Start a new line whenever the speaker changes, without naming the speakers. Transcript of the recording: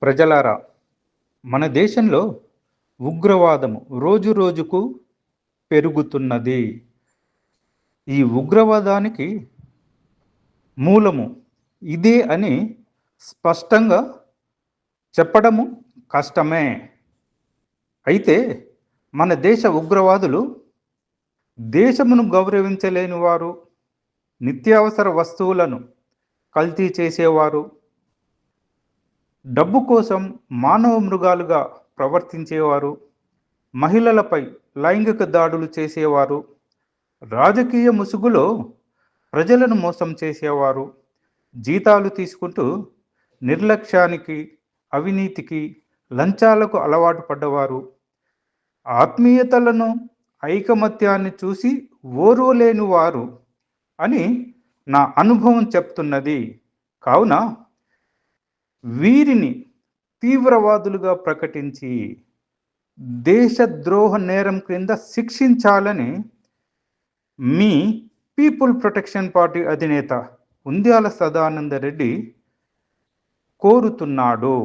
ప్రజలారా, మన దేశంలో ఉగ్రవాదము రోజురోజుకు పెరుగుతున్నది. ఈ ఉగ్రవాదానికి మూలము ఇదే అని స్పష్టంగా చెప్పడము కష్టమే. అయితే మన దేశ ఉగ్రవాదులు దేశమును గౌరవించలేని వారు, నిత్యావసర వస్తువులను కల్తీ చేసేవారు, డబ్బు కోసం మానవ మృగాలుగా ప్రవర్తించేవారు, మహిళలపై లైంగిక దాడులు చేసేవారు, రాజకీయ ముసుగులో ప్రజలను మోసం చేసేవారు, జీతాలు తీసుకుంటూ నిర్లక్ష్యానికి, అవినీతికి, లంచాలకు అలవాటు పడ్డవారు, ఆత్మీయతలను, ఐకమత్యాన్ని చూసి ఓర్వలేని వారు అని నా అనుభవం చెప్తున్నది. కావున వీరిని తీవ్రవాదులుగా ప్రకటించి దేశద్రోహ నేరం క్రింద శిక్షించాలని మీ పీపుల్ ప్రొటెక్షన్ పార్టీ అధినేత ఉంద్యాల సదానంద రెడ్డి కోరుతున్నాడు.